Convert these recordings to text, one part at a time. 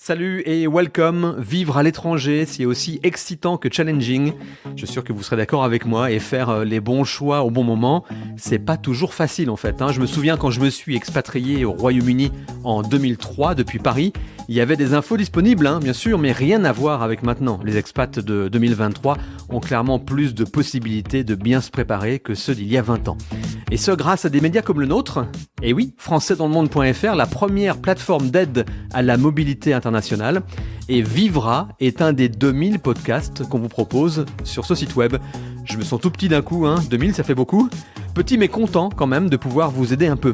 Salut et welcome. Vivre à l'étranger, c'est aussi excitant que challenging. Je suis sûr que vous serez d'accord avec moi et faire les bons choix au bon moment, c'est pas toujours facile en fait. Je me souviens quand je me suis expatrié au Royaume-Uni en 2003 depuis Paris, il y avait des infos disponibles, bien sûr, mais rien à voir avec maintenant. Les expats de 2023 ont clairement plus de possibilités de bien se préparer que ceux d'il y a 20 ans. Et ce grâce à des médias comme le nôtre. Et oui, françaisdanslemonde.fr, la première plateforme d'aide à la mobilité internationale. Et Vivra est un des 2000 podcasts qu'on vous propose sur ce site web. Je me sens tout petit d'un coup, 2000 ça fait beaucoup. Petit mais content quand même de pouvoir vous aider un peu.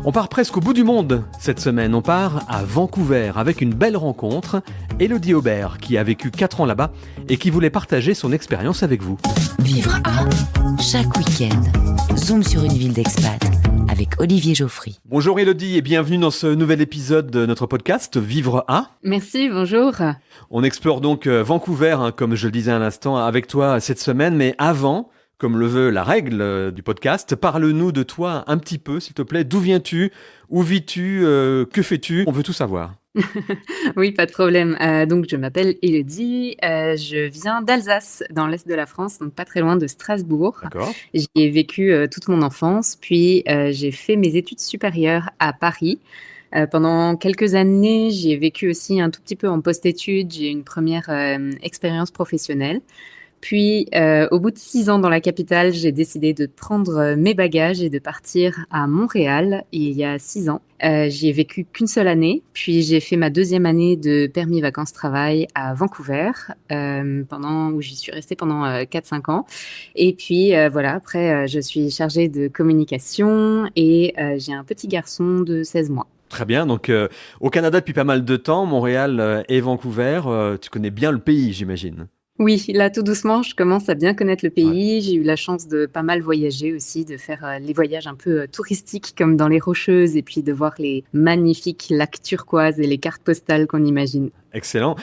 On part presque au bout du monde cette semaine. On part à Vancouver avec une belle rencontre. Élodie Aubert qui a vécu 4 ans là-bas et qui voulait partager son expérience avec vous. Vivre à chaque week-end. Zoom sur une ville d'expat avec Olivier Geoffry. Bonjour Élodie et bienvenue dans ce nouvel épisode de notre podcast Vivre à. Merci, bonjour. On explore donc Vancouver, comme je le disais à l'instant, avec toi cette semaine. Mais avant, comme le veut la règle du podcast, parle-nous de toi un petit peu, s'il te plaît. D'où viens-tu? Où vis-tu? Que fais-tu? On veut tout savoir. Oui, pas de problème. Donc, je m'appelle Élodie. Je viens d'Alsace, dans l'est de la France, donc pas très loin de Strasbourg. D'accord. J'y ai vécu toute mon enfance, puis j'ai fait mes études supérieures à Paris. Pendant quelques années, j'y ai vécu aussi un tout petit peu en post-études. J'ai eu une première expérience professionnelle. Puis, au bout de 6 ans dans la capitale, j'ai décidé de prendre mes bagages et de partir à Montréal il y a 6 ans. J'y ai vécu qu'une seule année, puis j'ai fait ma 2e année de permis vacances-travail à Vancouver, où j'y suis restée pendant 4-5 ans. Et puis voilà, après, je suis chargée de communication et j'ai un petit garçon de 16 mois. Très bien, donc au Canada depuis pas mal de temps, Montréal et Vancouver, tu connais bien le pays, j'imagine. Oui, là, tout doucement, je commence à bien connaître le pays. Ouais. J'ai eu la chance de pas mal voyager aussi, de faire les voyages un peu touristiques comme dans les Rocheuses et puis de voir les magnifiques lacs turquoises et les cartes postales qu'on imagine. Excellent.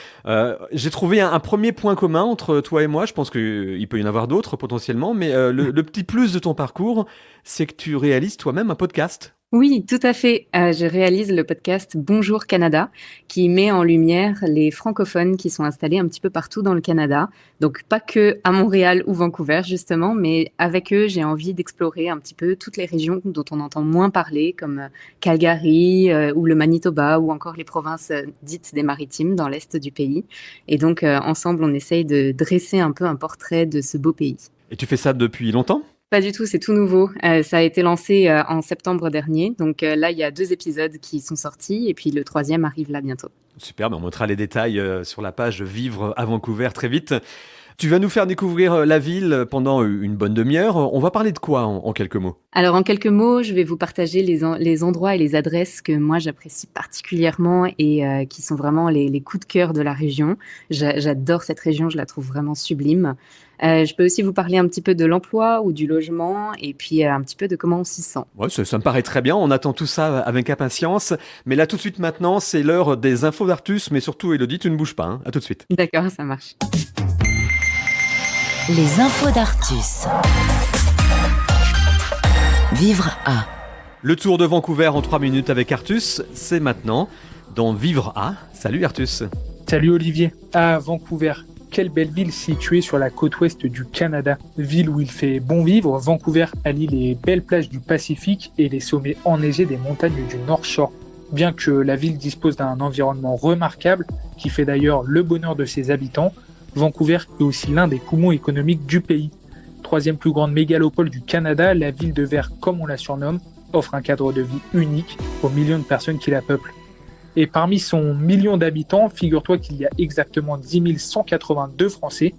J'ai trouvé un premier point commun entre toi et moi. Je pense qu'il peut y en avoir d'autres potentiellement, mais le petit plus de ton parcours, c'est que tu réalises toi-même un podcast. Oui, tout à fait. Je réalise le podcast Bonjour Canada, qui met en lumière les francophones qui sont installés un petit peu partout dans le Canada. Donc pas que à Montréal ou Vancouver justement, mais avec eux, j'ai envie d'explorer un petit peu toutes les régions dont on entend moins parler, comme Calgary ou le Manitoba ou encore les provinces dites des Maritimes dans l'est du pays. Et donc ensemble, on essaye de dresser un peu un portrait de ce beau pays. Et tu fais ça depuis longtemps ? Pas du tout, c'est tout nouveau. Ça a été lancé en septembre dernier. Donc là, il y a 2 épisodes qui sont sortis et puis le 3e arrive là bientôt. Super, on montrera les détails sur la page Vivre à Vancouver très vite. Tu vas nous faire découvrir la ville pendant une bonne demi-heure. On va parler de quoi en quelques mots ? Alors en quelques mots, je vais vous partager les endroits et les adresses que moi j'apprécie particulièrement et qui sont vraiment les coups de cœur de la région. J'adore cette région, je la trouve vraiment sublime. Je peux aussi vous parler un petit peu de l'emploi ou du logement et puis un petit peu de comment on s'y sent. Ouais, ça me paraît très bien, on attend tout ça avec impatience. Mais là tout de suite maintenant, c'est l'heure des infos d'Artus, mais surtout Élodie, tu ne bouges pas, à tout de suite. D'accord, ça marche. Les infos d'Artus. Vivre à. Le tour de Vancouver en 3 minutes avec Artus, c'est maintenant dans Vivre à. Salut Artus. Salut Olivier. À Vancouver, quelle belle ville située sur la côte ouest du Canada. Ville où il fait bon vivre, Vancouver allie les belles plages du Pacifique et les sommets enneigés des montagnes du North Shore. Bien que la ville dispose d'un environnement remarquable, qui fait d'ailleurs le bonheur de ses habitants, Vancouver est aussi l'un des poumons économiques du pays. 3e plus grande mégalopole du Canada, la ville de verre comme on la surnomme, offre un cadre de vie unique aux millions de personnes qui la peuplent. Et parmi son million d'habitants, figure-toi qu'il y a exactement 10 182 Français.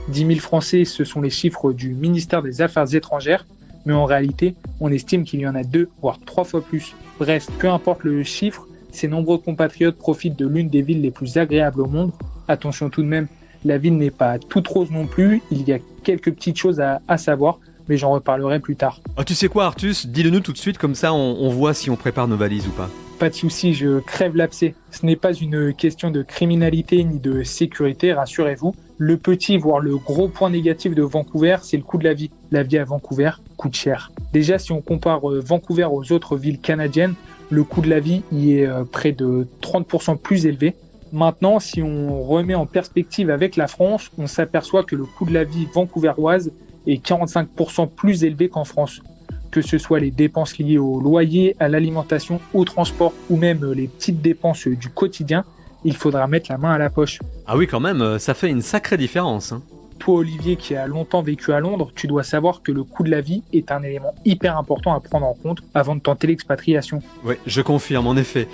10 000 Français, ce sont les chiffres du ministère des Affaires étrangères, mais en réalité, on estime qu'il y en a 2, voire 3 fois plus. Bref, peu importe le chiffre, ces nombreux compatriotes profitent de l'une des villes les plus agréables au monde. Attention tout de même, la ville n'est pas toute rose non plus, il y a quelques petites choses à savoir, mais j'en reparlerai plus tard. Oh, tu sais quoi Artus, dis-le nous tout de suite, comme ça on voit si on prépare nos valises ou pas. Pas de souci, je crève l'abcès. Ce n'est pas une question de criminalité ni de sécurité, rassurez-vous. Le petit, voire le gros point négatif de Vancouver, c'est le coût de la vie. La vie à Vancouver coûte cher. Déjà, si on compare Vancouver aux autres villes canadiennes, le coût de la vie y est près de 30% plus élevé. Maintenant, si on remet en perspective avec la France, on s'aperçoit que le coût de la vie vancouveroise est 45% plus élevé qu'en France. Que ce soit les dépenses liées au loyer, à l'alimentation, au transport ou même les petites dépenses du quotidien, il faudra mettre la main à la poche. Ah oui, quand même, ça fait une sacrée différence, hein. Toi, Olivier, qui a longtemps vécu à Londres, tu dois savoir que le coût de la vie est un élément hyper important à prendre en compte avant de tenter l'expatriation. Oui, je confirme, en effet.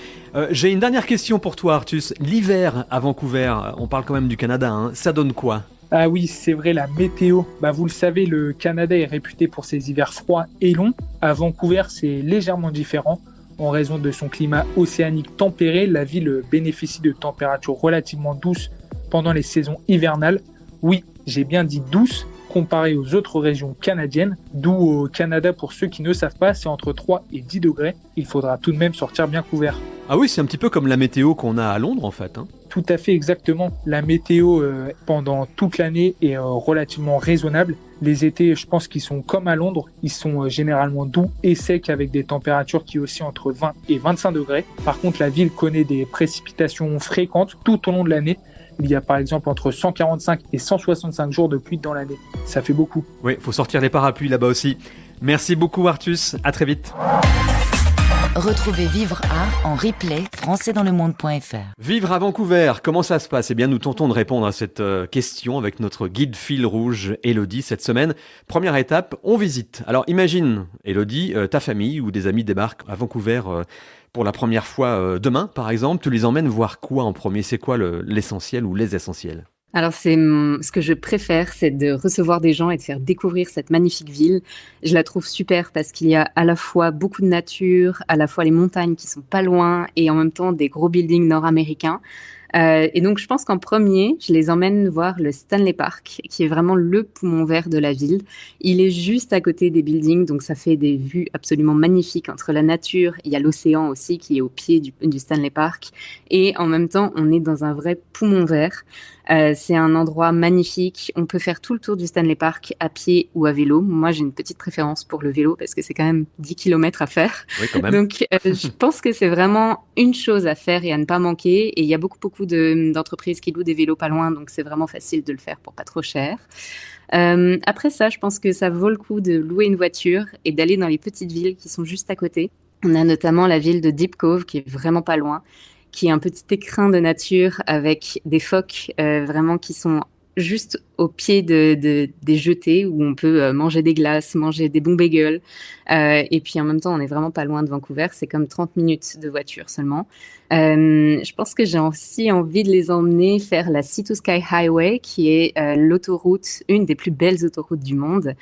J'ai une dernière question pour toi, Artus. L'hiver à Vancouver, on parle quand même du Canada, hein, ça donne quoi ? Ah oui, c'est vrai, la météo. Vous le savez, le Canada est réputé pour ses hivers froids et longs. À Vancouver, c'est légèrement différent. En raison de son climat océanique tempéré, la ville bénéficie de températures relativement douces pendant les saisons hivernales. Oui, j'ai bien dit douces, comparé aux autres régions canadiennes, d'où au Canada, pour ceux qui ne savent pas, c'est entre 3 et 10 degrés. Il faudra tout de même sortir bien couvert. Ah oui, c'est un petit peu comme la météo qu'on a à Londres, en fait, hein. Tout à fait, exactement. La météo pendant toute l'année est relativement raisonnable. Les étés, je pense qu'ils sont comme à Londres. Ils sont généralement doux et secs avec des températures qui oscillent entre 20 et 25 degrés. Par contre, la ville connaît des précipitations fréquentes tout au long de l'année. Il y a par exemple entre 145 et 165 jours de pluie dans l'année. Ça fait beaucoup. Oui, il faut sortir les parapluies là-bas aussi. Merci beaucoup, Artus. À très vite. Retrouvez Vivre à en replay françaisdanslemonde.fr. Vivre à Vancouver, comment ça se passe ? Eh bien, nous tentons de répondre à cette question avec notre guide fil rouge, Elodie, cette semaine. Première étape, on visite. Alors, imagine, Elodie, ta famille ou des amis débarquent à Vancouver pour la première fois demain, par exemple. Tu les emmènes voir quoi en premier ? C'est quoi l'essentiel ou les essentiels ? Alors, ce que je préfère, c'est de recevoir des gens et de faire découvrir cette magnifique ville. Je la trouve super parce qu'il y a à la fois beaucoup de nature, à la fois les montagnes qui sont pas loin et en même temps des gros buildings nord-américains. Et donc, je pense qu'en premier, je les emmène voir le Stanley Park, qui est vraiment le poumon vert de la ville. Il est juste à côté des buildings, donc ça fait des vues absolument magnifiques entre la nature. Il y a l'océan aussi qui est au pied du Stanley Park. Et en même temps, on est dans un vrai poumon vert. C'est un endroit magnifique. On peut faire tout le tour du Stanley Park à pied ou à vélo. Moi, j'ai une petite préférence pour le vélo parce que c'est quand même 10 km à faire. Oui, quand même. Donc, je pense que c'est vraiment une chose à faire et à ne pas manquer. Et il y a beaucoup d'entreprises qui louent des vélos pas loin, donc c'est vraiment facile de le faire pour pas trop cher. Après ça, je pense que ça vaut le coup de louer une voiture et d'aller dans les petites villes qui sont juste à côté. On a notamment la ville de Deep Cove qui est vraiment pas loin, qui est un petit écrin de nature avec des phoques vraiment qui sont juste au pied des jetées où on peut manger des glaces, manger des bons bagels. Et puis en même temps, on n'est vraiment pas loin de Vancouver. C'est comme 30 minutes de voiture seulement. Je pense que j'ai aussi envie de les emmener faire la Sea to Sky Highway, qui est l'autoroute, une des plus belles autoroutes du monde,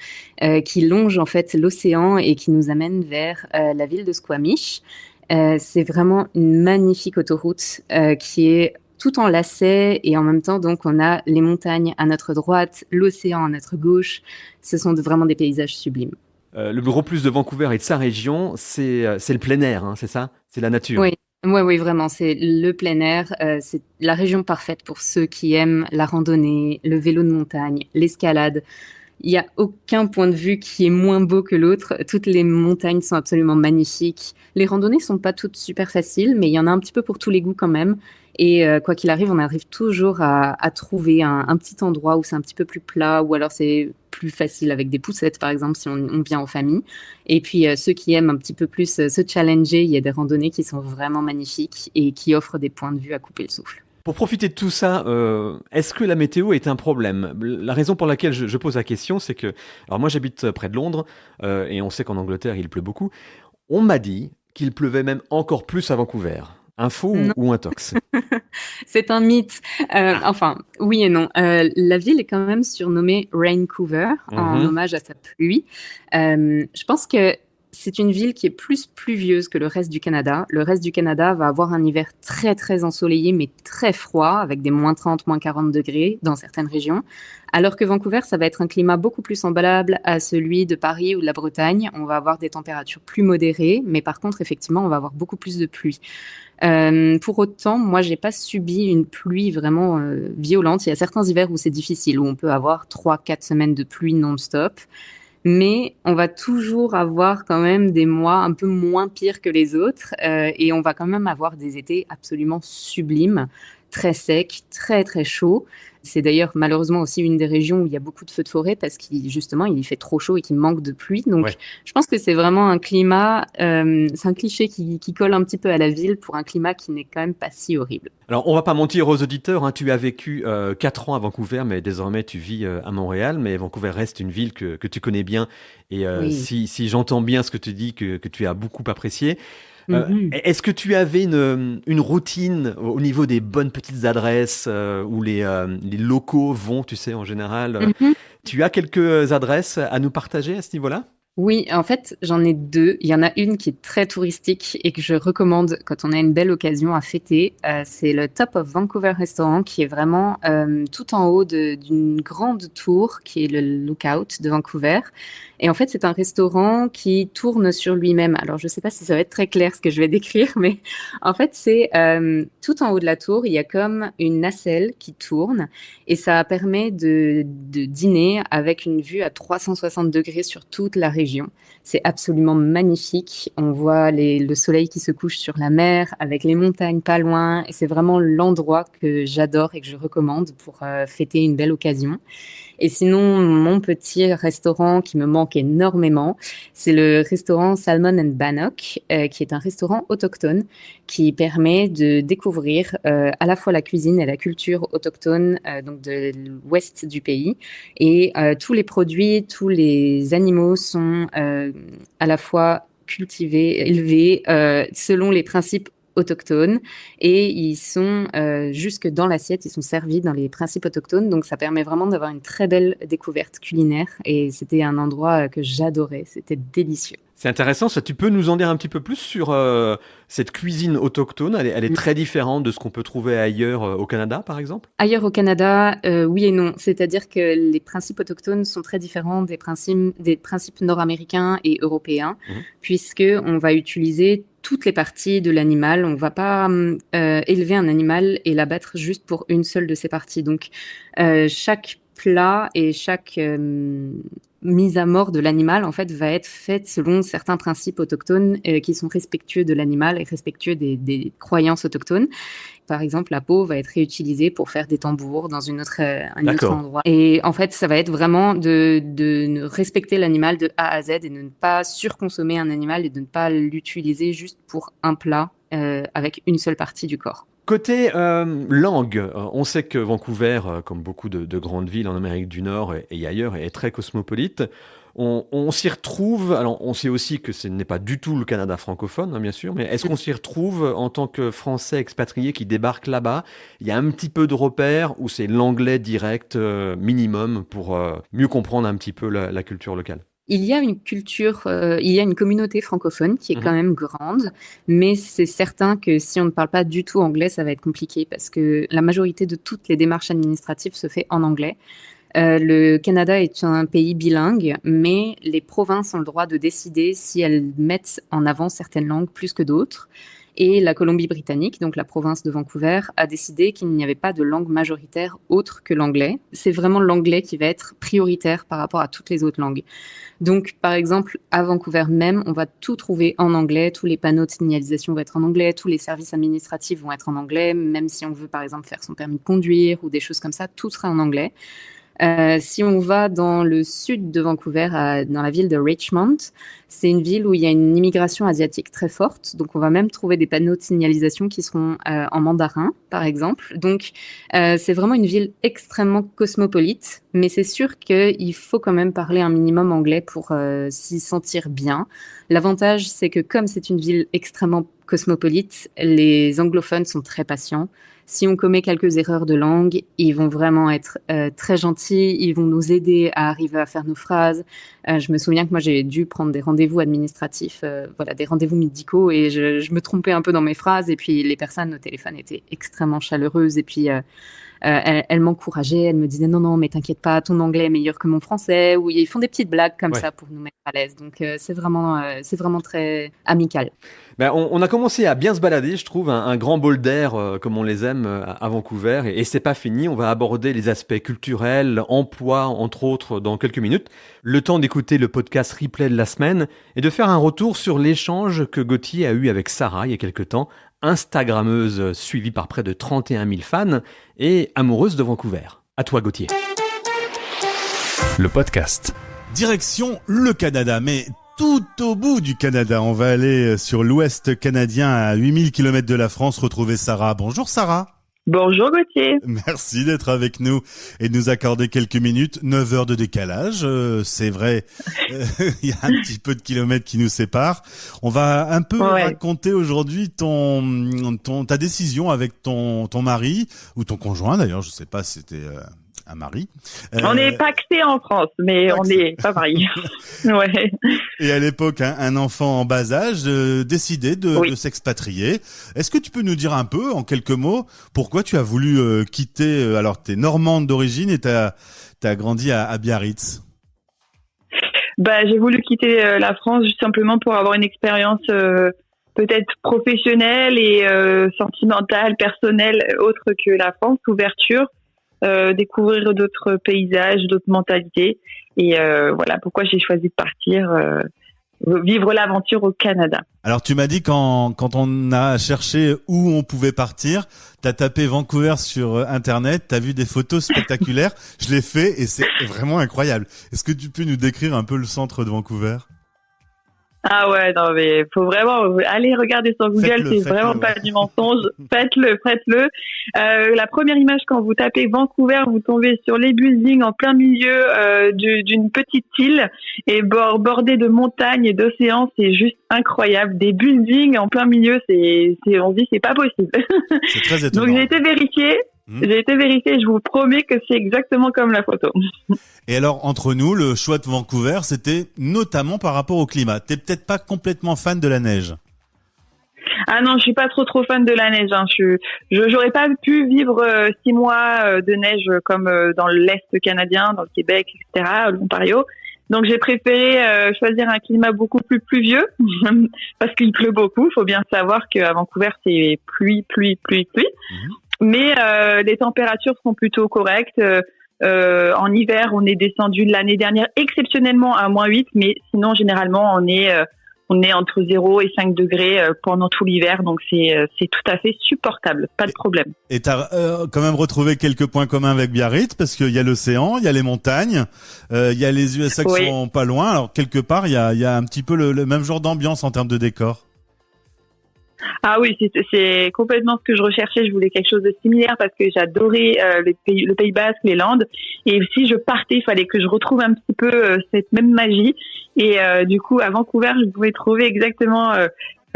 qui longe en fait l'océan et qui nous amène vers la ville de Squamish. C'est vraiment une magnifique autoroute qui est tout en lacets et en même temps, donc, on a les montagnes à notre droite, l'océan à notre gauche. Ce sont vraiment des paysages sublimes. Le gros plus de Vancouver et de sa région, c'est le plein air, hein, c'est ça ? C'est la nature. Oui. Oui, vraiment, c'est le plein air. C'est la région parfaite pour ceux qui aiment la randonnée, le vélo de montagne, l'escalade. Il n'y a aucun point de vue qui est moins beau que l'autre. Toutes les montagnes sont absolument magnifiques. Les randonnées sont pas toutes super faciles, mais il y en a un petit peu pour tous les goûts quand même. Et quoi qu'il arrive, on arrive toujours à trouver un petit endroit où c'est un petit peu plus plat, ou alors c'est plus facile avec des poussettes, par exemple, si on vient en famille. Et puis, ceux qui aiment un petit peu plus se challenger, il y a des randonnées qui sont vraiment magnifiques et qui offrent des points de vue à couper le souffle. Pour profiter de tout ça, est-ce que la météo est un problème ? La raison pour laquelle je pose la question, c'est que... Alors moi, j'habite près de Londres, et on sait qu'en Angleterre, il pleut beaucoup. On m'a dit qu'il pleuvait même encore plus à Vancouver. Info ou intox ? C'est un mythe. Enfin, oui et non. La ville est quand même surnommée Raincouver, en hommage à sa pluie. Je pense que c'est une ville qui est plus pluvieuse que le reste du Canada. Le reste du Canada va avoir un hiver très, très ensoleillé, mais très froid, avec des moins 30, moins 40 degrés dans certaines régions. Alors que Vancouver, ça va être un climat beaucoup plus semblable à celui de Paris ou de la Bretagne. On va avoir des températures plus modérées, mais par contre, effectivement, on va avoir beaucoup plus de pluie. Pour autant, moi, j'ai pas subi une pluie vraiment violente. Il y a certains hivers où c'est difficile, où on peut avoir 3-4 semaines de pluie non-stop. Mais on va toujours avoir quand même des mois un peu moins pires que les autres et on va quand même avoir des étés absolument sublimes. très sec, très très chaud. C'est d'ailleurs malheureusement aussi une des régions où il y a beaucoup de feux de forêt parce qu'il justement il y fait trop chaud et qu'il manque de pluie. Donc Ouais. je pense que c'est vraiment un climat, c'est un cliché qui colle un petit peu à la ville pour un climat qui n'est quand même pas si horrible. Alors, on va pas mentir aux auditeurs, hein, tu as vécu 4 ans à Vancouver, mais désormais tu vis à Montréal. Mais Vancouver reste une ville que tu connais bien. Et Oui. si j'entends bien ce que tu dis, que tu as beaucoup apprécié, Mhm. est-ce que tu avais une routine au niveau des bonnes petites adresses où les locaux vont, tu sais, en général Mhm. Tu as quelques adresses à nous partager à ce niveau-là? Oui, en fait, j'en ai deux. Il y en a une qui est très touristique et que je recommande quand on a une belle occasion à fêter. C'est le Top of Vancouver Restaurant qui est vraiment tout en haut d'une grande tour qui est le Lookout de Vancouver. Et en fait, c'est un restaurant qui tourne sur lui-même. Alors, je ne sais pas si ça va être très clair ce que je vais décrire, mais en fait, c'est tout en haut de la tour, il y a comme une nacelle qui tourne et ça permet de dîner avec une vue à 360 degrés sur toute la région. C'est absolument magnifique. On voit le soleil qui se couche sur la mer avec les montagnes pas loin. Et c'est vraiment l'endroit que j'adore et que je recommande pour fêter une belle occasion. Et sinon, mon petit restaurant qui me manque énormément, c'est le restaurant Salmon and Bannock, qui est un restaurant autochtone qui permet de découvrir à la fois la cuisine et la culture autochtone donc de l'ouest du pays. Et tous les produits, tous les animaux sont à la fois cultivés, élevés selon les principes autochtones et ils sont jusque dans l'assiette, ils sont servis dans les principes autochtones, donc ça permet vraiment d'avoir une très belle découverte culinaire et c'était un endroit que j'adorais, c'était délicieux. C'est intéressant, ça. Tu peux nous en dire un petit peu plus sur cette cuisine autochtone? Elle est très différente de ce qu'on peut trouver ailleurs au Canada, par exemple? Ailleurs au Canada, oui et non. C'est-à-dire que les principes autochtones sont très différents des principes nord-américains et européens, Mhm. puisque on va utiliser toutes les parties de l'animal. On ne va pas élever un animal et l'abattre juste pour une seule de ses parties. Donc, chaque plat et chaque mise à mort de l'animal, en fait, va être faite selon certains principes autochtones qui sont respectueux de l'animal et respectueux des croyances autochtones. Par exemple, la peau va être réutilisée pour faire des tambours dans un autre D'accord. endroit. Et en fait, ça va être vraiment de respecter l'animal de A à Z et de ne pas surconsommer un animal et de ne pas l'utiliser juste pour un plat avec une seule partie du corps. Côté langue, on sait que Vancouver, comme beaucoup de grandes villes en Amérique du Nord et ailleurs, est très cosmopolite. On s'y retrouve, alors on sait aussi que ce n'est pas du tout le Canada francophone, hein, bien sûr, mais est-ce qu'on s'y retrouve en tant que Français expatriés qui débarquent là-bas? Il y a un petit peu de repères ou c'est l'anglais direct minimum pour mieux comprendre un petit peu la culture locale? Il y a une culture, il y a une communauté francophone qui est quand Mhm. même grande, mais c'est certain que si on ne parle pas du tout anglais, ça va être compliqué parce que la majorité de toutes les démarches administratives se fait en anglais. Le Canada est un pays bilingue, mais les provinces ont le droit de décider si elles mettent en avant certaines langues plus que d'autres. Et la Colombie-Britannique, donc la province de Vancouver, a décidé qu'il n'y avait pas de langue majoritaire autre que l'anglais. C'est vraiment l'anglais qui va être prioritaire par rapport à toutes les autres langues. Donc, par exemple, à Vancouver même, on va tout trouver en anglais. Tous les panneaux de signalisation vont être en anglais. Tous les services administratifs vont être en anglais. Même si on veut, par exemple, faire son permis de conduire ou des choses comme ça, tout sera en anglais. Si on va dans le sud de Vancouver, dans la ville de Richmond, c'est une ville où il y a une immigration asiatique très forte. Donc, on va même trouver des panneaux de signalisation qui seront en mandarin, par exemple. Donc, c'est vraiment une ville extrêmement cosmopolite. Mais c'est sûr qu'il faut quand même parler un minimum anglais pour s'y sentir bien. L'avantage, c'est que comme c'est une ville extrêmement cosmopolite, les anglophones sont très patients. Si on commet quelques erreurs de langue, ils vont vraiment être très gentils, ils vont nous aider à arriver à faire nos phrases. Je me souviens que moi, j'ai dû prendre des rendez-vous administratifs, voilà, des rendez-vous médicaux, et je me trompais un peu dans mes phrases, et puis les personnes au téléphone étaient extrêmement chaleureuses, et puis elles m'encourageaient, elles me disaient non, mais t'inquiète pas, ton anglais est meilleur que mon français, ou ils font des petites blagues comme Ouais. ça pour nous mettre à l'aise. Donc c'est vraiment très amical. Ben, on a commencé à bien se balader, je trouve, un grand bol d'air comme on les aime à Vancouver. Et c'est pas fini, on va aborder les aspects culturels, emploi, entre autres, dans quelques minutes. Le temps d'écouter le podcast replay de la semaine et de faire un retour sur l'échange que Gauthier a eu avec Sarah il y a quelque temps. Instagrammeuse suivie par près de 31 000 fans et amoureuse de Vancouver. À toi Gauthier. Le podcast. Direction le Canada, mais tout au bout du Canada. On va aller sur l'ouest canadien à 8000 km de la France retrouver Sarah. Bonjour Sarah. Bonjour Gauthier. Merci d'être avec nous et de nous accorder quelques minutes. 9 heures de décalage, c'est vrai, il y a un petit peu de kilomètres qui nous séparent. On va un peu raconter aujourd'hui ta décision avec ton mari ou ton conjoint d'ailleurs, je sais pas si c'était un mari. On est pacté en France, mais on n'est pas mariés. Ouais. Et à l'époque, un enfant en bas âge décidait de s'expatrier. Est-ce que tu peux nous dire un peu, en quelques mots, pourquoi tu as voulu quitter, alors t'es normande d'origine et t'as grandi à Biarritz? J'ai voulu quitter la France juste simplement pour avoir une expérience peut-être professionnelle et sentimentale, personnelle, autre que la France, ouverture. Découvrir d'autres paysages, d'autres mentalités. Et voilà pourquoi j'ai choisi de partir, vivre l'aventure au Canada. Alors tu m'as dit quand on a cherché où on pouvait partir, t'as tapé Vancouver sur Internet, t'as vu des photos spectaculaires. Je l'ai fait et c'est vraiment incroyable. Est-ce que tu peux nous décrire un peu le centre de Vancouver ? Ah ouais, non mais faut vraiment aller regarder sur Google, c'est vraiment pas du mensonge. Faites-le. La première image quand vous tapez Vancouver, vous tombez sur les buildings en plein milieu d'une petite île et bordée de montagnes et d'océans, c'est juste incroyable. Des buildings en plein milieu, on se dit c'est pas possible. C'est très étonnant. Donc j'ai été vérifiée. Je vous promets que c'est exactement comme la photo. Et alors, entre nous, le choix de Vancouver, c'était notamment par rapport au climat. T'es peut-être pas complètement fan de la neige. Ah non, je suis pas trop fan de la neige. J'aurais pas pu vivre 6 mois de neige comme dans l'Est canadien, dans le Québec, etc., l'Ontario. Donc j'ai préféré choisir un climat beaucoup plus pluvieux parce qu'il pleut beaucoup. Il faut bien savoir qu'à Vancouver, c'est pluie. Mais les températures sont plutôt correctes. En hiver, on est descendu l'année dernière exceptionnellement à -8, mais sinon généralement on est entre 0 et 5 degrés pendant tout l'hiver, donc c'est tout à fait supportable, pas de problème. Et t'as quand même retrouvé quelques points communs avec Biarritz parce qu'il y a l'océan, il y a les montagnes, il y a les USA qui sont pas loin. Alors quelque part, il y a un petit peu le même genre d'ambiance en termes de décor. Ah oui, c'est complètement ce que je recherchais. Je voulais quelque chose de similaire parce que j'adorais le Pays Basque, les Landes. Et si je partais, il fallait que je retrouve un petit peu cette même magie. Et du coup, à Vancouver, je pouvais trouver exactement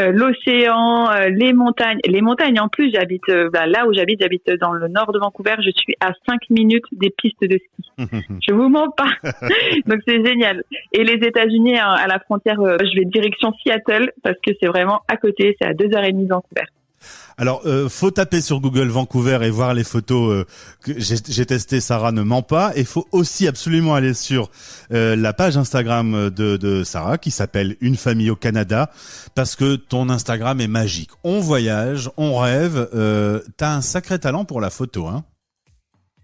l'océan, les montagnes. Les montagnes, en plus, j'habite là où j'habite dans le nord de Vancouver. Je suis à 5 minutes des pistes de ski. Je vous mens pas. Donc c'est génial. Et les États-Unis, à la frontière, je vais direction Seattle parce que c'est vraiment à côté. C'est à 2h30 de Vancouver. Alors, faut taper sur Google Vancouver et voir les photos que j'ai testées. Sarah ne ment pas. Et faut aussi absolument aller sur la page Instagram de Sarah qui s'appelle Une famille au Canada parce que ton Instagram est magique. On voyage, on rêve. T'as un sacré talent pour la photo, hein.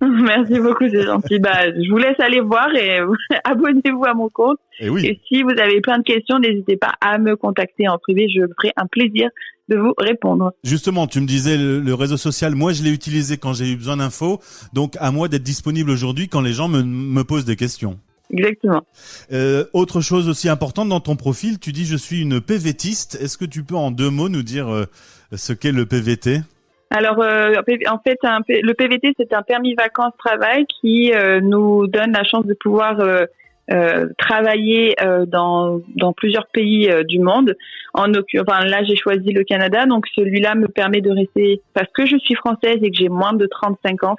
Merci beaucoup, c'est gentil. Je vous laisse aller voir et abonnez-vous à mon compte. Et si vous avez plein de questions, n'hésitez pas à me contacter en privé. Je ferai un plaisir de vous répondre. Justement, tu me disais le réseau social. Moi, je l'ai utilisé quand j'ai eu besoin d'infos. Donc, à moi d'être disponible aujourd'hui quand les gens me posent des questions. Exactement. Autre chose aussi importante dans ton profil, tu dis je suis une PVTiste. Est-ce que tu peux en 2 mots nous dire ce qu'est le PVT ? Alors, en fait, le PVT, c'est un permis vacances-travail qui nous donne la chance de pouvoir travailler dans plusieurs pays du monde. Là, j'ai choisi le Canada, donc celui-là me permet de rester parce que je suis française et que j'ai moins de 35 ans.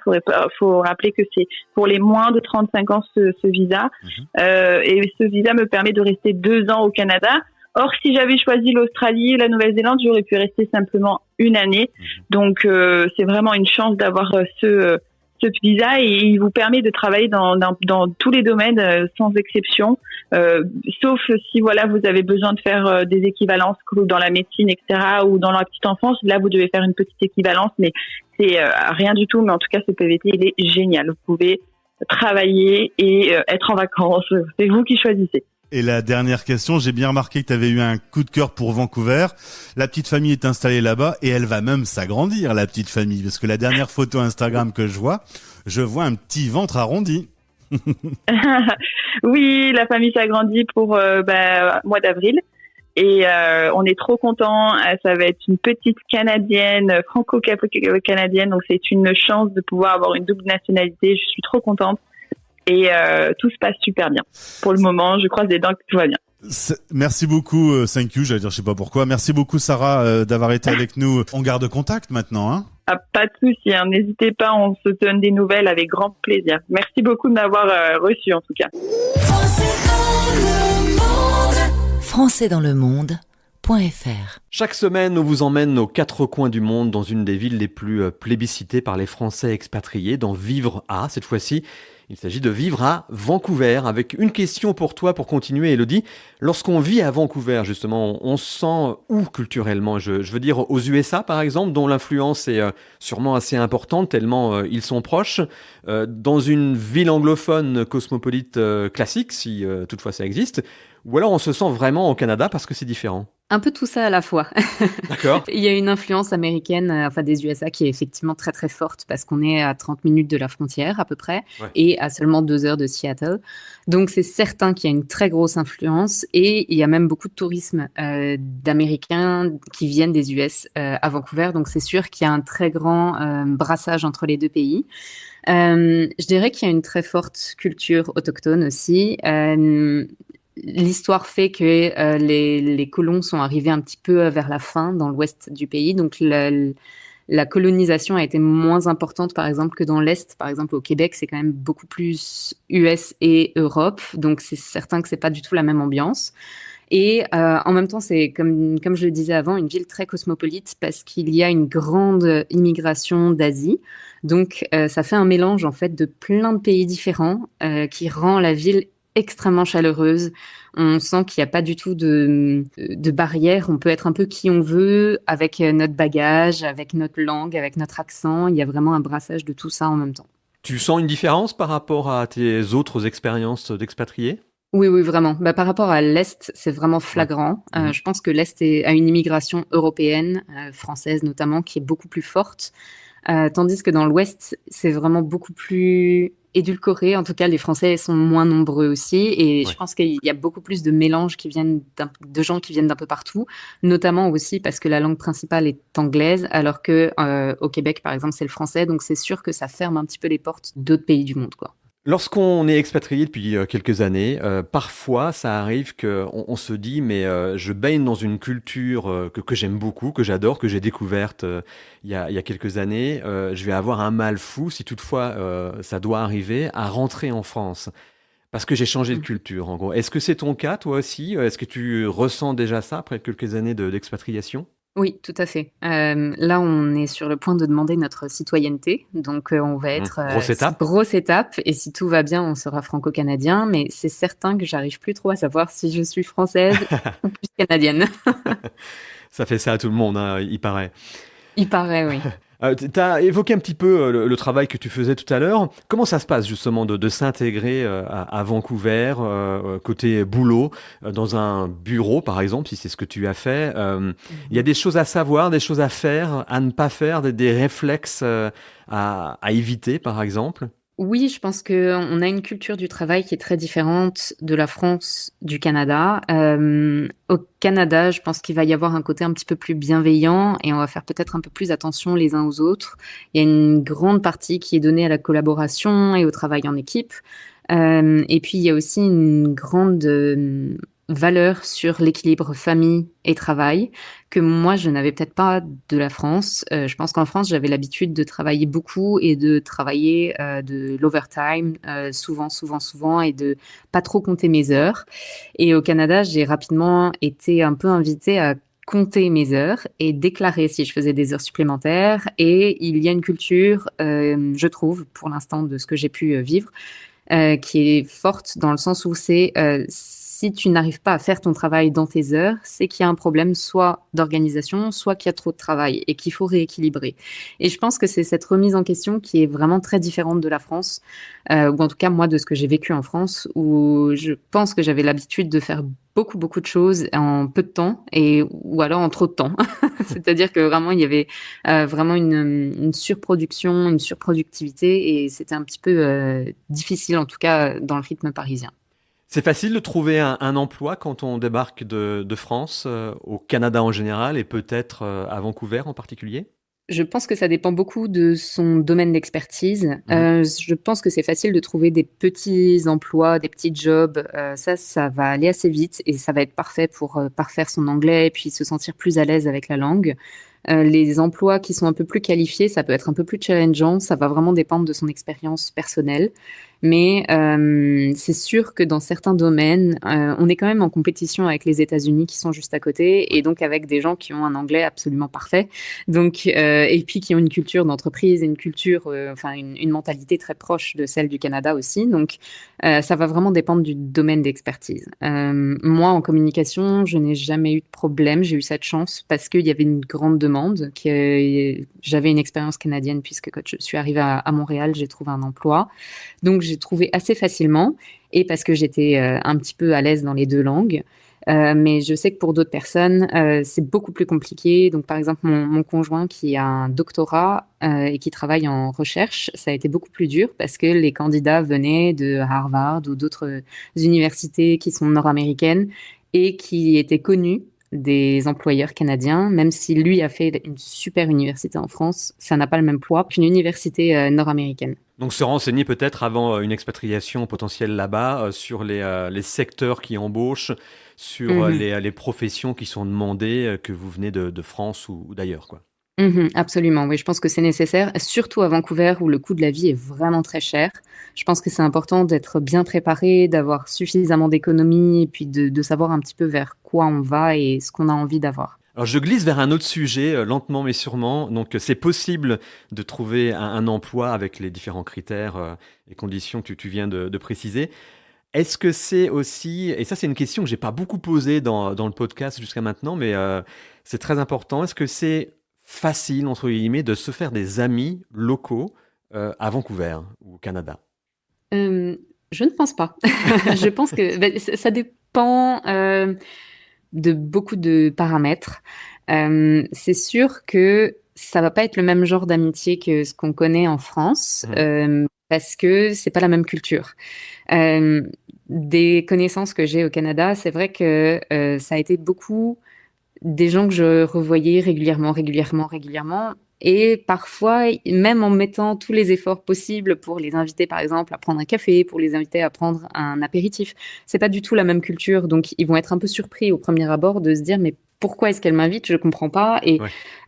Faut rappeler que c'est pour les moins de 35 ans ce visa. Et ce visa me permet de rester 2 ans au Canada. Or, si j'avais choisi l'Australie ou la Nouvelle-Zélande, j'aurais pu rester simplement 1 année. Donc, c'est vraiment une chance d'avoir ce visa et il vous permet de travailler dans tous les domaines sans exception, sauf si vous avez besoin de faire des équivalences dans la médecine, etc. ou dans la petite enfance. Là, vous devez faire une petite équivalence, mais c'est rien du tout. Mais en tout cas, ce PVT, il est génial. Vous pouvez travailler et être en vacances. C'est vous qui choisissez. Et la dernière question, j'ai bien remarqué que tu avais eu un coup de cœur pour Vancouver. La petite famille est installée là-bas et elle va même s'agrandir, la petite famille, parce que la dernière photo Instagram que je vois un petit ventre arrondi. Oui, la famille s'agrandit pour mois d'avril. Et on est trop contents. Ça va être une petite Canadienne, franco-canadienne. Donc c'est une chance de pouvoir avoir une double nationalité. Je suis trop contente. Et tout se passe super bien. Pour le moment, je croise les dents que tout va bien. Merci beaucoup, thank you, j'allais dire je sais pas pourquoi. Merci beaucoup Sarah d'avoir été avec nous. On garde contact maintenant, hein? Ah, pas de souci, hein. N'hésitez pas, on se donne des nouvelles avec grand plaisir. Merci beaucoup de m'avoir reçu en tout cas. Françaisdanslemonde.fr. Chaque semaine, on vous emmène aux quatre coins du monde dans une des villes les plus plébiscitées par les Français expatriés, dans Vivre à. Cette fois-ci, il s'agit de vivre à Vancouver, avec une question pour toi pour continuer, Elodie. Lorsqu'on vit à Vancouver, justement, on se sent où culturellement? Je veux dire aux USA, par exemple, dont l'influence est sûrement assez importante, tellement ils sont proches. Dans une ville anglophone cosmopolite classique, si toutefois ça existe. Ou alors on se sent vraiment au Canada parce que c'est différent. Un peu tout ça à la fois. D'accord. Il y a une influence américaine, des USA, qui est effectivement très très forte parce qu'on est à 30 minutes de la frontière à peu près, Ouais. et à seulement 2 heures de Seattle. Donc c'est certain qu'il y a une très grosse influence, et il y a même beaucoup de tourisme d'Américains qui viennent des US à Vancouver. Donc c'est sûr qu'il y a un très grand brassage entre les deux pays. Je dirais qu'il y a une très forte culture autochtone aussi. L'histoire fait que les colons sont arrivés un petit peu vers la fin dans l'ouest du pays, donc la colonisation a été moins importante, par exemple, que dans l'est. Par exemple, au Québec, c'est quand même beaucoup plus US et Europe, donc c'est certain que c'est pas du tout la même ambiance. Et en même temps, c'est comme je le disais avant, une ville très cosmopolite parce qu'il y a une grande immigration d'Asie. Donc ça fait un mélange en fait de plein de pays différents qui rend la ville extrêmement chaleureuse. On sent qu'il n'y a pas du tout de barrière. On peut être un peu qui on veut avec notre bagage, avec notre langue, avec notre accent. Il y a vraiment un brassage de tout ça en même temps. Tu sens une différence par rapport à tes autres expériences d'expatrié? Oui, oui, vraiment. Par rapport à l'Est, c'est vraiment flagrant. Mhm. Je pense que l'Est a une immigration européenne, française notamment, qui est beaucoup plus forte. Tandis que dans l'Ouest, c'est vraiment beaucoup plus édulcoré. En tout cas, les Français sont moins nombreux aussi. Et Ouais. je pense qu'il y a beaucoup plus de mélanges qui viennent de gens qui viennent d'un peu partout, notamment aussi parce que la langue principale est anglaise, alors que au Québec, par exemple, c'est le français. Donc, c'est sûr que ça ferme un petit peu les portes d'autres pays du monde, quoi. Lorsqu'on est expatrié depuis quelques années, parfois ça arrive qu'on se dit mais je baigne dans une culture que j'aime beaucoup, que j'adore, que j'ai découverte il y a quelques années. Je vais avoir un mal fou, si toutefois ça doit arriver, à rentrer en France. Parce que j'ai changé de culture, en gros. Est-ce que c'est ton cas, toi aussi? Est-ce que tu ressens déjà ça après quelques années d'expatriation? Oui, tout à fait. Là, on est sur le point de demander notre citoyenneté, donc on va être Grosse étape. grosse étape, et si tout va bien, on sera franco-canadien, mais c'est certain que j'arrive plus trop à savoir si je suis française ou plus canadienne. Ça fait ça à tout le monde, hein, il paraît. Il paraît, oui. Tu as évoqué un petit peu le travail que tu faisais tout à l'heure. Comment ça se passe justement de s'intégrer à Vancouver, côté boulot, dans un bureau par exemple, si c'est ce que tu as fait? Il y a des choses à savoir, des choses à faire, à ne pas faire, des réflexes à éviter par exemple? Oui, je pense qu'on a une culture du travail qui est très différente de la France, du Canada. Au Canada, je pense qu'il va y avoir un côté un petit peu plus bienveillant et on va faire peut-être un peu plus attention les uns aux autres. Il y a une grande partie qui est donnée à la collaboration et au travail en équipe. Et puis, il y a aussi une grande valeur sur l'équilibre famille et travail que moi, je n'avais peut-être pas de la France. Je pense qu'en France, j'avais l'habitude de travailler beaucoup et de travailler de l'overtime souvent et de pas trop compter mes heures. Et au Canada, j'ai rapidement été un peu invitée à compter mes heures et déclarer si je faisais des heures supplémentaires. Et il y a une culture, je trouve, pour l'instant, de ce que j'ai pu vivre, qui est forte dans le sens où si tu n'arrives pas à faire ton travail dans tes heures, c'est qu'il y a un problème soit d'organisation, soit qu'il y a trop de travail et qu'il faut rééquilibrer. Et je pense que c'est cette remise en question qui est vraiment très différente de la France, ou en tout cas moi de ce que j'ai vécu en France, où je pense que j'avais l'habitude de faire beaucoup de choses en peu de temps ou alors en trop de temps. C'est-à-dire que vraiment il y avait vraiment une surproduction, une surproductivité et c'était un petit peu difficile en tout cas dans le rythme parisien. C'est facile de trouver un emploi quand on débarque de France, au Canada en général et peut-être à Vancouver en particulier? Je pense que ça dépend beaucoup de son domaine d'expertise. Je pense que c'est facile de trouver des petits emplois, des petits jobs. Ça va aller assez vite et ça va être parfait pour parfaire son anglais et puis se sentir plus à l'aise avec la langue. Les emplois qui sont un peu plus qualifiés, ça peut être un peu plus challengeant. Ça va vraiment dépendre de son expérience personnelle. Mais c'est sûr que dans certains domaines, on est quand même en compétition avec les États-Unis qui sont juste à côté et donc avec des gens qui ont un anglais absolument parfait. Donc, et puis qui ont une culture d'entreprise et une culture, enfin une mentalité très proche de celle du Canada aussi. Donc, ça va vraiment dépendre du domaine d'expertise. Moi, en communication, je n'ai jamais eu de problème. J'ai eu cette chance parce qu'il y avait une grande demande. J'avais une expérience canadienne puisque quand je suis arrivée à Montréal, j'ai trouvé un emploi. Donc, j'ai trouvé assez facilement et parce que j'étais un petit peu à l'aise dans les deux langues. Mais je sais que pour d'autres personnes, c'est beaucoup plus compliqué. Donc, par exemple, mon conjoint qui a un doctorat et qui travaille en recherche, ça a été beaucoup plus dur parce que les candidats venaient de Harvard ou d'autres universités qui sont nord-américaines et qui étaient connus des employeurs canadiens, même si lui a fait une super université en France, ça n'a pas le même poids qu'une université nord-américaine. Donc se renseigner peut-être avant une expatriation potentielle là-bas sur les secteurs qui embauchent, sur les professions qui sont demandées, que vous venez de France ou d'ailleurs, quoi. Absolument, oui, je pense que c'est nécessaire, surtout à Vancouver où le coût de la vie est vraiment très cher. Je pense que c'est important d'être bien préparé, d'avoir suffisamment d'économies et puis de savoir un petit peu vers quoi on va et ce qu'on a envie d'avoir. Alors je glisse vers un autre sujet, lentement mais sûrement. Donc c'est possible de trouver un emploi avec les différents critères et conditions que tu viens de préciser. Est-ce que c'est aussi, et ça c'est une question que j'ai pas beaucoup posée dans le podcast jusqu'à maintenant, mais c'est très important, est-ce que c'est facile, entre guillemets, de se faire des amis locaux à Vancouver ou au Canada? Je ne pense pas. Je pense que ça dépend de beaucoup de paramètres. C'est sûr que ça va pas être le même genre d'amitié que ce qu'on connaît en France, parce que c'est pas la même culture. Des connaissances que j'ai au Canada, c'est vrai que ça a été beaucoup des gens que je revoyais régulièrement. Et parfois, même en mettant tous les efforts possibles pour les inviter, par exemple, à prendre un café, pour les inviter à prendre un apéritif, c'est pas du tout la même culture. Donc, ils vont être un peu surpris au premier abord de se dire, mais pourquoi est-ce qu'elle m'invite? Je comprends pas. Et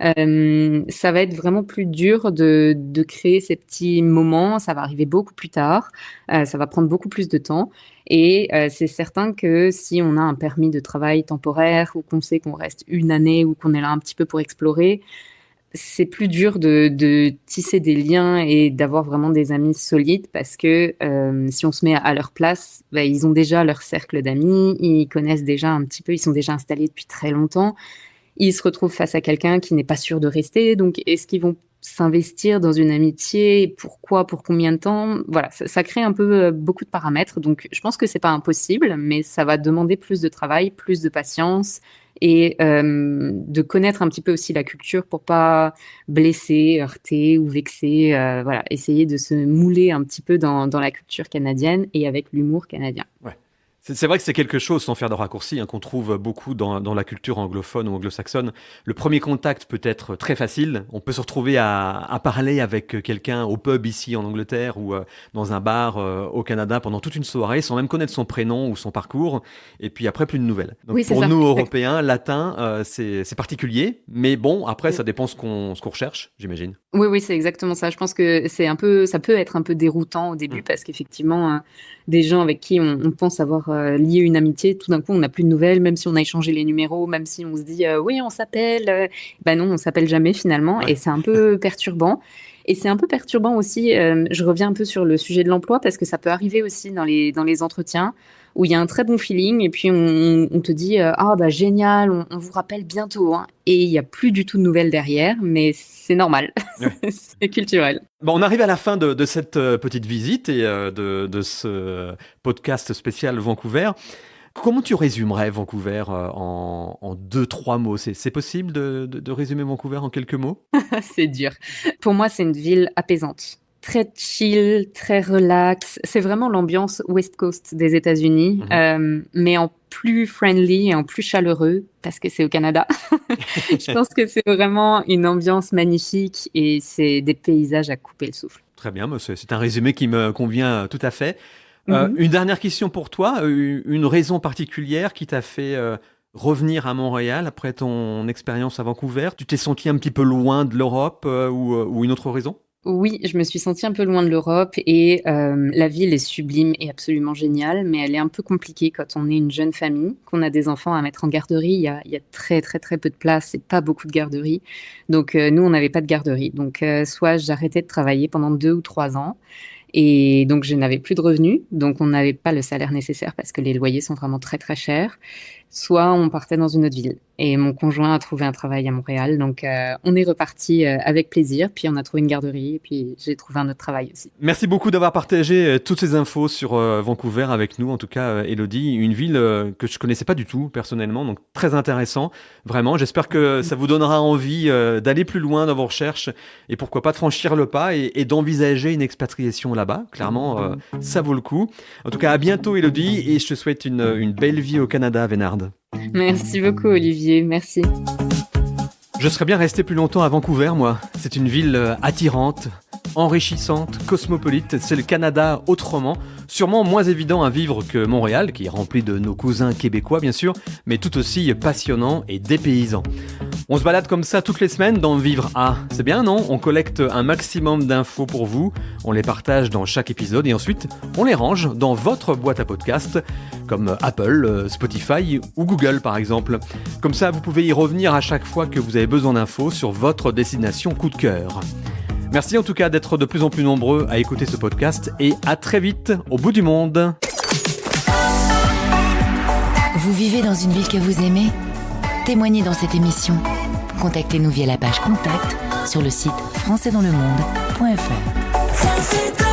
ça va être vraiment plus dur de créer ces petits moments. Ça va arriver beaucoup plus tard. Ça va prendre beaucoup plus de temps. Et c'est certain que si on a un permis de travail temporaire ou qu'on sait qu'on reste une année ou qu'on est là un petit peu pour explorer, c'est plus dur de tisser des liens et d'avoir vraiment des amis solides parce que si on se met à leur place, ils ont déjà leur cercle d'amis, ils connaissent déjà un petit peu, ils sont déjà installés depuis très longtemps. Ils se retrouvent face à quelqu'un qui n'est pas sûr de rester. Donc, est-ce qu'ils vont s'investir dans une amitié? Pourquoi? Pour combien de temps? Voilà, ça crée un peu beaucoup de paramètres. Donc, je pense que c'est pas impossible, mais ça va demander plus de travail, plus de patience et de connaître un petit peu aussi la culture pour pas blesser, heurter ou vexer. Voilà, essayer de se mouler un petit peu dans la culture canadienne et avec l'humour canadien. Ouais. C'est vrai que c'est quelque chose, sans faire de raccourci, qu'on trouve beaucoup dans la culture anglophone ou anglo-saxonne. Le premier contact peut être très facile. On peut se retrouver à parler avec quelqu'un au pub ici en Angleterre ou dans un bar au Canada pendant toute une soirée sans même connaître son prénom ou son parcours. Et puis après, plus de nouvelles. Donc oui, pour nous, Européens, latins, c'est particulier. Mais bon, après, ça dépend ce qu'on recherche, j'imagine. Oui, c'est exactement ça. Je pense que ça peut être un peu déroutant au début parce qu'effectivement, des gens avec qui on pense avoir lié une amitié, tout d'un coup, on n'a plus de nouvelles, même si on a échangé les numéros, même si on se dit oui, on s'appelle. Non, on s'appelle jamais finalement, et c'est un peu perturbant. Et c'est un peu perturbant aussi. Je reviens un peu sur le sujet de l'emploi parce que ça peut arriver aussi dans les entretiens où il y a un très bon feeling et puis on te dit génial, on vous rappelle bientôt, hein. Et il n'y a plus du tout de nouvelles derrière, mais c'est normal, ouais. C'est culturel. Bon, on arrive à la fin de cette petite visite et de ce podcast spécial Vancouver. Comment tu résumerais Vancouver en 2-3 mots ? C'est possible de résumer Vancouver en quelques mots ? C'est dur. Pour moi, c'est une ville apaisante. Très chill, très relax. C'est vraiment l'ambiance West Coast des États-Unis, mais en plus friendly et en plus chaleureux, parce que c'est au Canada. Je pense que c'est vraiment une ambiance magnifique et c'est des paysages à couper le souffle. Très bien, c'est un résumé qui me convient tout à fait. Une dernière question pour toi, une raison particulière qui t'a fait revenir à Montréal après ton expérience à Vancouver ? Tu t'es senti un petit peu loin de l'Europe ou une autre raison ? Oui, je me suis sentie un peu loin de l'Europe et la ville est sublime et absolument géniale, mais elle est un peu compliquée quand on est une jeune famille, qu'on a des enfants à mettre en garderie. Il y a très très très peu de place et pas beaucoup de garderies. Donc nous, on n'avait pas de garderie. Donc soit j'arrêtais de travailler pendant 2 ou 3 ans et donc je n'avais plus de revenus. Donc on n'avait pas le salaire nécessaire parce que les loyers sont vraiment très très chers. Soit on partait dans une autre ville. Et mon conjoint a trouvé un travail à Montréal, donc on est reparti avec plaisir. Puis on a trouvé une garderie, et puis j'ai trouvé un autre travail aussi. Merci beaucoup d'avoir partagé toutes ces infos sur Vancouver avec nous, en tout cas Élodie, une ville que je connaissais pas du tout personnellement, donc très intéressant, vraiment. J'espère que ça vous donnera envie d'aller plus loin dans vos recherches et pourquoi pas de franchir le pas et d'envisager une expatriation là-bas. Clairement, ça vaut le coup. En tout cas, à bientôt Élodie, et je te souhaite une belle vie au Canada, Vénard. Merci beaucoup Olivier, merci. Je serais bien resté plus longtemps à Vancouver, moi. C'est une ville attirante, enrichissante, cosmopolite. C'est le Canada autrement. Sûrement moins évident à vivre que Montréal, qui est rempli de nos cousins québécois, bien sûr, mais tout aussi passionnant et dépaysant. On se balade comme ça toutes les semaines dans Vivre A. C'est bien, non ? On collecte un maximum d'infos pour vous, on les partage dans chaque épisode et ensuite on les range dans votre boîte à podcast, comme Apple, Spotify ou Google par exemple. Comme ça, vous pouvez y revenir à chaque fois que vous avez besoin d'infos sur votre destination coup de cœur. Merci en tout cas d'être de plus en plus nombreux à écouter ce podcast et à très vite au bout du monde. Vous vivez dans une ville que vous aimez ? Témoignez dans cette émission. Contactez-nous via la page Contact sur le site françaisdanslemonde.fr.